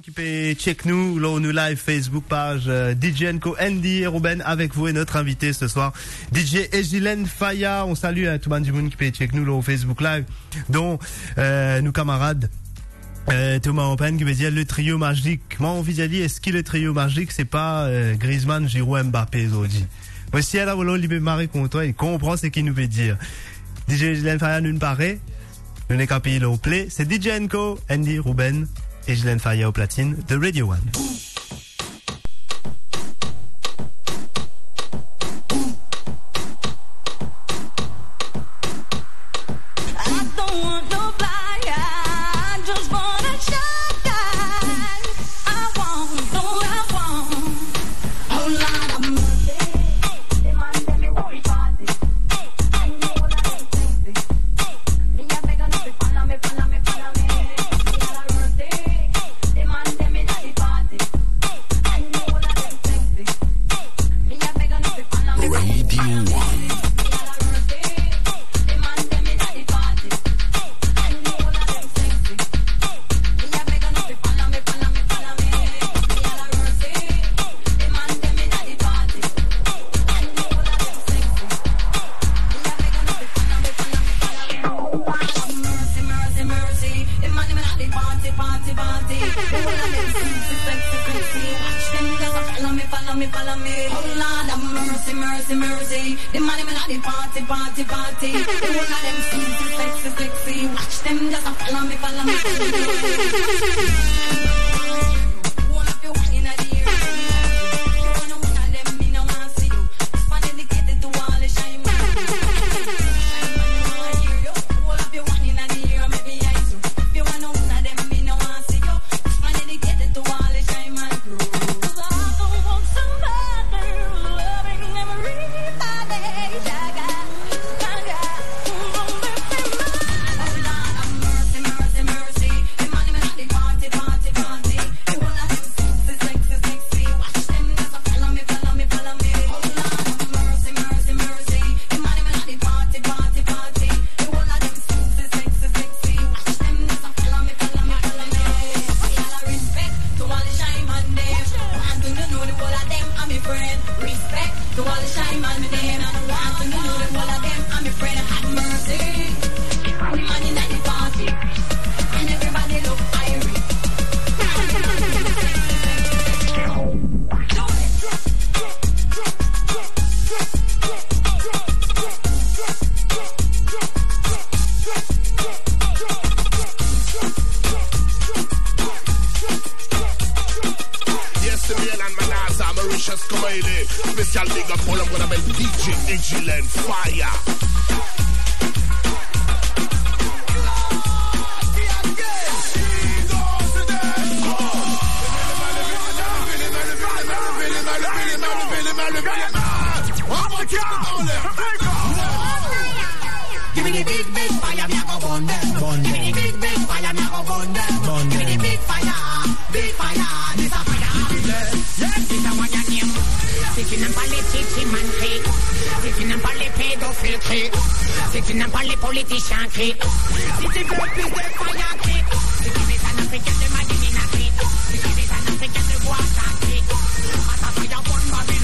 qui peut check nous, là, nous live Facebook page DJ Enco, Andy et Ruben avec vous et notre invité ce soir, DJ Egilène Faya. On salue tout le monde qui peut check nous là au Facebook live, dont nos camarades. Thomas Open qui veut dire le trio magique. Moi, on vient de dire, est-ce que le trio magique, c'est pas Griezmann, Giroud, Mbappé, Zodi. Voici à la volonté, il peut marrer contre toi, il comprend ce qu'il nous veut dire. DJ Egilène Faya nous paraît, nous n'est qu'à payer le play. C'est DJ Enco, Andy, Ruben, Egilène Faya au platine de Radio One. Spécial big up pour le qu'on appelle DJ Egilène Faya. Give me the big fire, me a go burn them. Give me the big fire, me a go burn them. Give me the big fire, this a fire. Yes, this a one your name. Sitting and pally chichi man creek. Sitting and pally pedophile creek. Sitting and pally politician creek. Sitting girl please the fire creek. Sitting is an African, the man in a creek. Sitting is an African, the water creek. As a fire burn Babylon.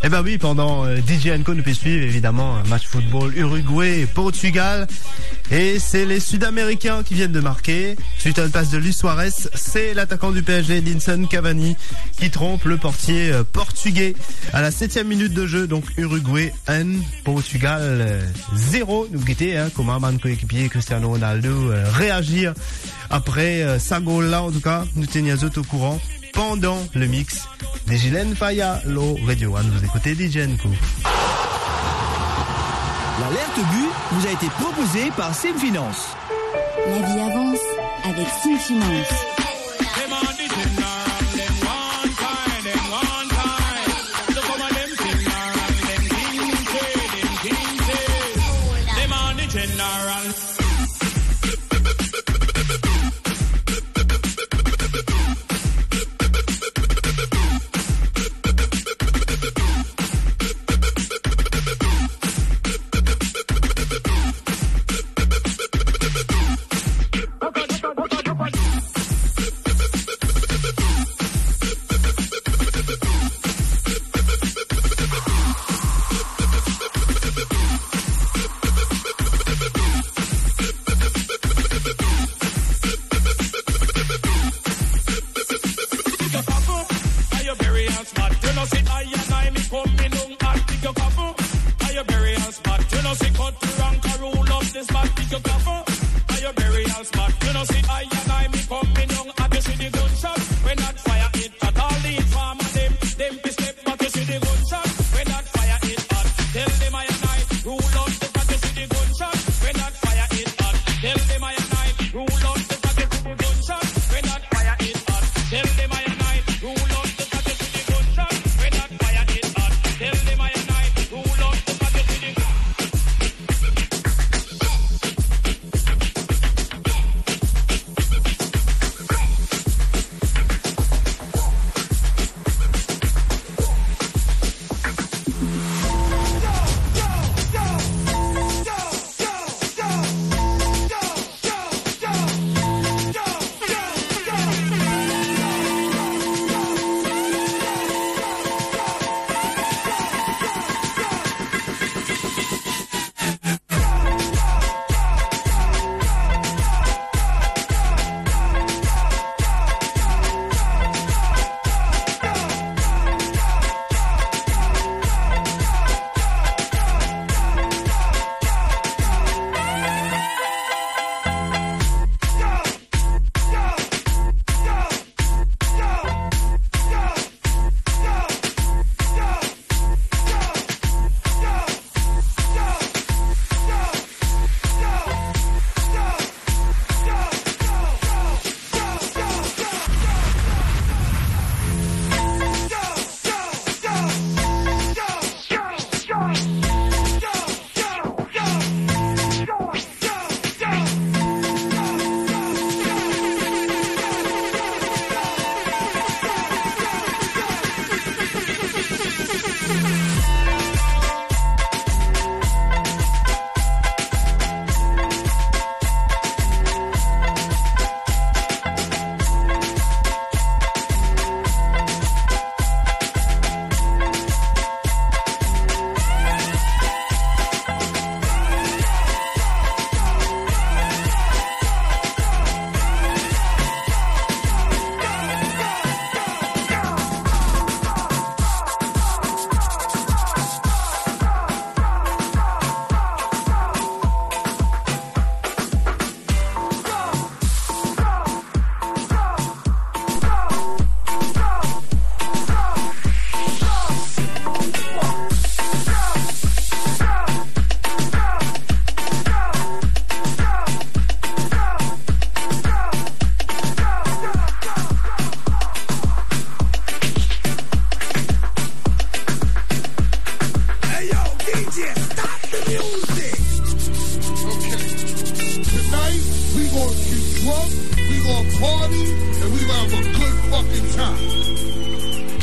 Eh ben oui, pendant DJ & Co nous fait suivre évidemment un match football Uruguay-Portugal. Et c'est les Sud-Américains qui viennent de marquer. Suite à une passe de Luis Suarez, c'est l'attaquant du PSG, Edinson Cavani, qui trompe le portier portugais à la 7e minute de jeu. Donc Uruguay 1, Portugal 0. Nous guettez, comment man coéquipier Cristiano Ronaldo réagir après sa goal là. En tout cas, nous tenions au courant pendant le mix des Gilène Faya, lo Radio One. Vous écoutez DJ & Co. L'alerte but vous a été proposée par Simfinance. La vie avance avec Simfinance. burial spot. You know, see, I and I, me coming down and pick your coffin. Are your burial spot? You know, see, cut the rank and roll up the spot, pick your coffin. Are your burial spot? You know, see, I and I, me coming down and you see the gunshot. When that fire hit at all the farmer, them be step back, you see the gunshot. When that fire hit hot, tell them I and I, roll up the spot, you see the gunshot. When that fire hit hot, tell them I and I, roll up the spot, you see the gunshot. When that fire hit hot, tell them I and I, roll up the spot, you see the gunshot. When that fire hit hot, tell them I and I, roll up the spot, you see the gunshot.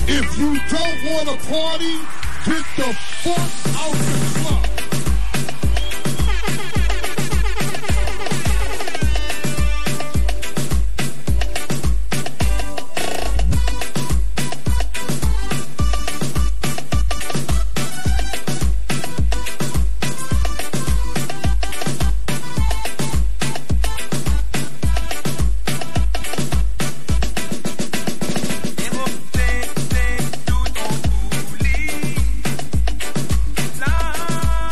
If you don't want to party, get the fuck out the club. Nah.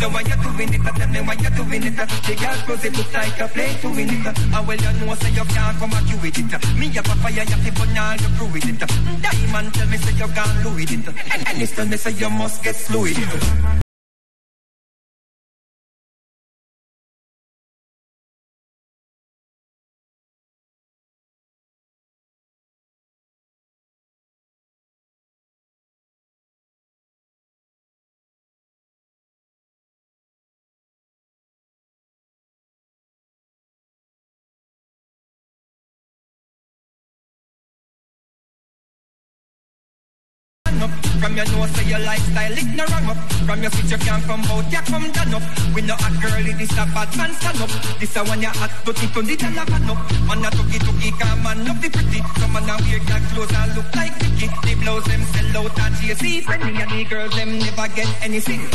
So why you doing it? Tell me why you doing it. The girl clothes it look like a play to win it. And well you know say you can't come at you with it. Me up a fire, you keep on all you crew with it. Diamond tell me say you can't lose it. And this tell me say you must get slow with it. From your nose to your lifestyle, it no wrong up. From your switch you can't come out, you come down up. We know a girl, this a bad man stand up. This a one you hot, but it on the dollar man up. Man a tuki come man up the pretty. Some man a wear that clothes and look like Vicky. The blouse them sell out at GC. Friendly and the girls them never get anything.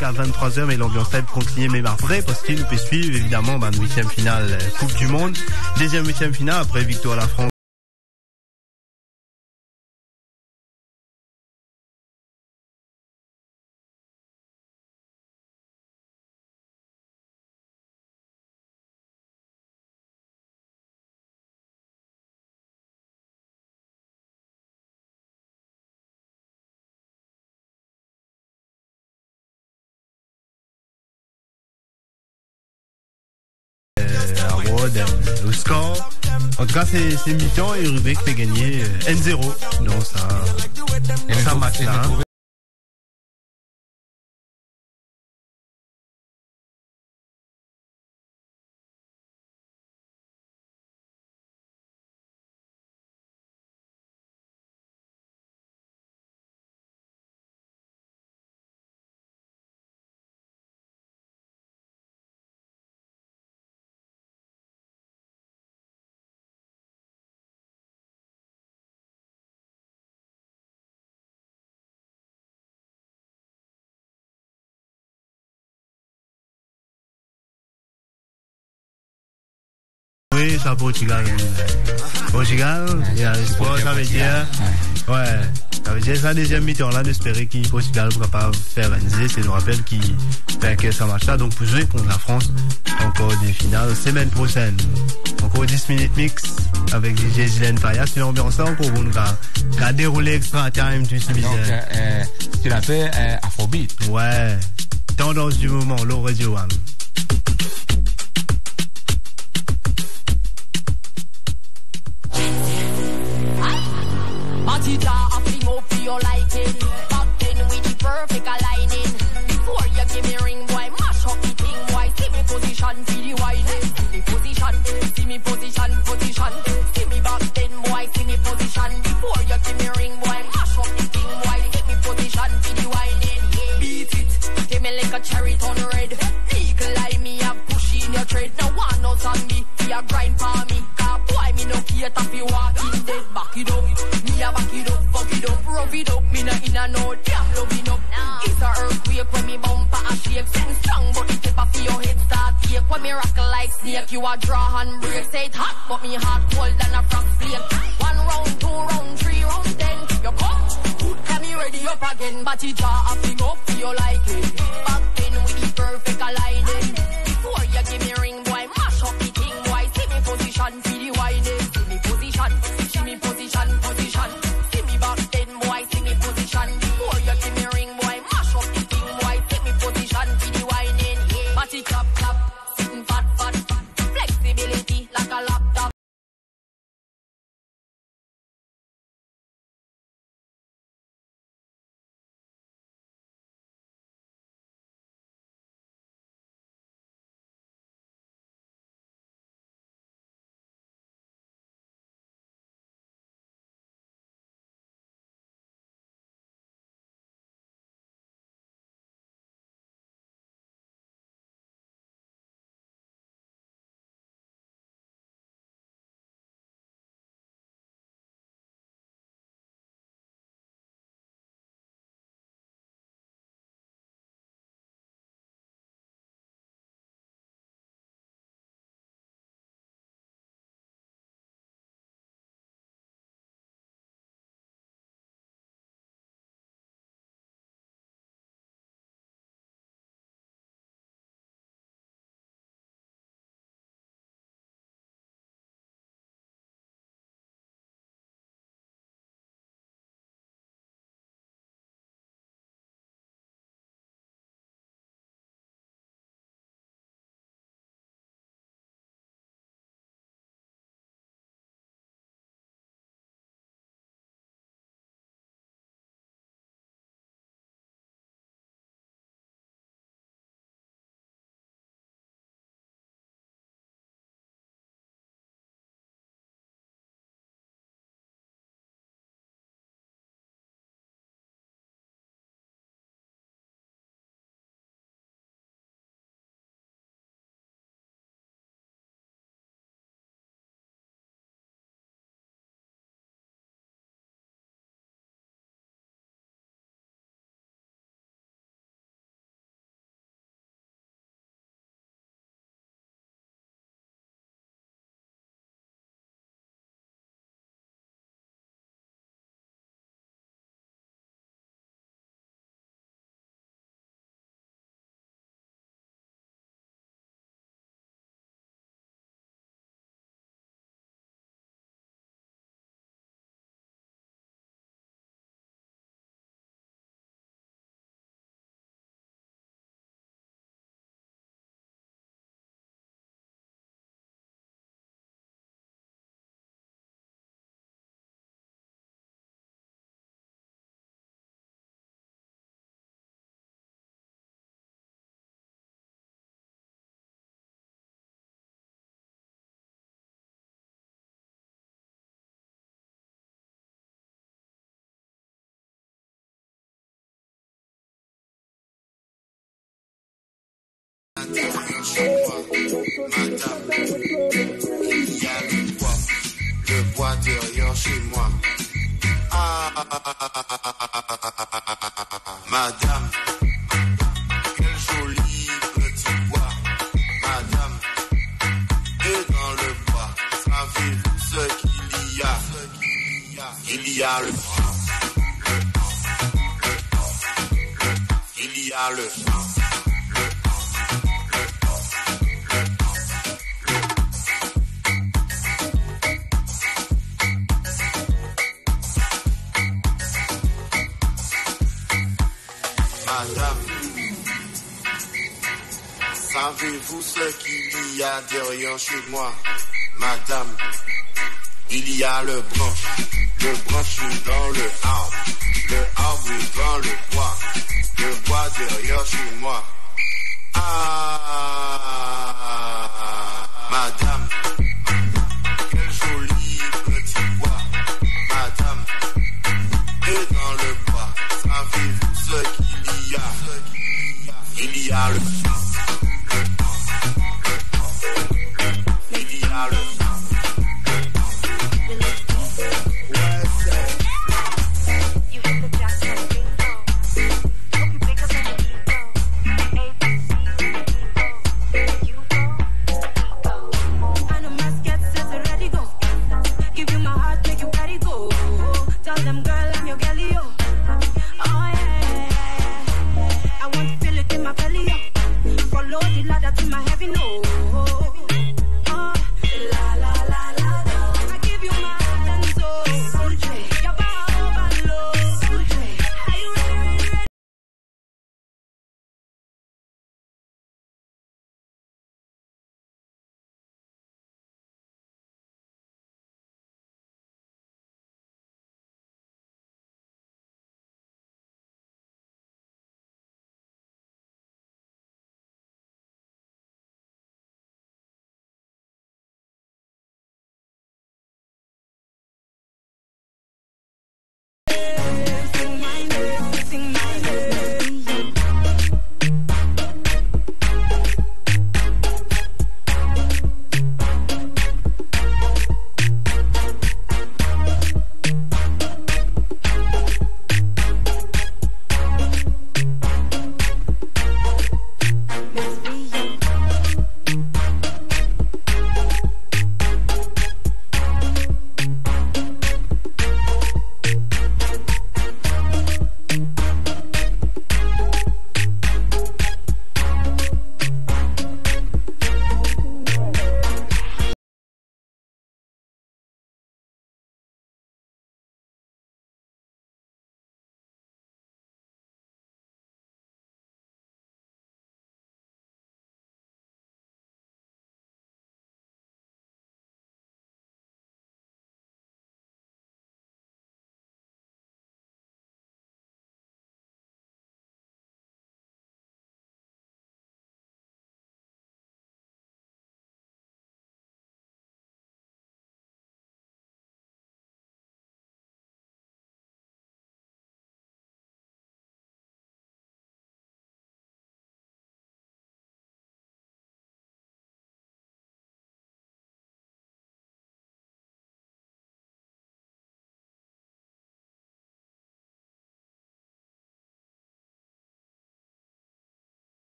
À 23h, mais l'ambiance live continue, mais après, parce qu'il nous peut suivre, évidemment, 8e finale Coupe du Monde. Deuxième 8e finale, après victoire à la France. Le score, en tout cas c'est mi-temps et Rubik fait gagner N0 dans ça match là. Oui, ça Portugal. Portugal, il y a l'espoir, ça veut dire. Ouais. Ça veut dire ça deuxième mi-temps là, d'espérer que Portugal ne pourra pas faire réaliser. C'est nous rappelle qui fait que ça marche là. Donc pour jouer contre la France, encore des finales semaine prochaine. Encore 10 minutes mix avec DJ Gilène Faya. C'est l'ambiance là encore pour nous qu'à dérouler extra time, tu sais bien. Donc, tu l'appelles Afrobeat. Ouais. Tendance du moment, Low Radio One. Matija, I fling up for your liking. Back then with the perfect aligning. Before you give me ring, boy, mash up the thing, boy. See me position, see the whining. See me position, see me position, position. See me back then, boy, see me position. Before you give me ring, boy, mash up the thing, boy. Get me position, see the whining. Beat it, give me like a cherry turn red. Eagle eye me, I push in your tread. Now one knows on me, see a grind for me. Cause boy, me no care if you walking dead. Back it up. Back it up, fuck it up, rub it up. Me not in a no damn loving up. It's a earthquake when me bumper a shake. Send strong, but the tip of your head start ache. When me rock like snake, you a draw and break. Say it hot, but me heart cold than a frost flake. 1 round, 2 round, 3 round, 10. You come, good, can me ready up again. But you draw a thing up, feel like it. Back then with the perfect aligning. Before you give me ring, boy, mash up the thing, boy. See me position, see the whining. See me position, see me position, position. See me back then, boy, see me position. Before you give me ring, boy, mash up the thing, boy. See me position, see the whining. Party clap, clap, sitting fat, fat. Flexibility like a laptop. chez moi, madame. Il y a le bois derrière chez moi. Madame, quel joli petit bois, madame. Et dans le bois, savez-vous ce qu'il y a? Il y a le il y a le madame, savez-vous ce qu'il y a derrière chez moi? Madame, il y a le branche dans le arbre dans le bois derrière chez moi. Madame, quel joli petit bois, madame. Et dans le bois, savez-vous ce qu'il y a? Il y a le il y a le Follow the ladder to my heaven, oh.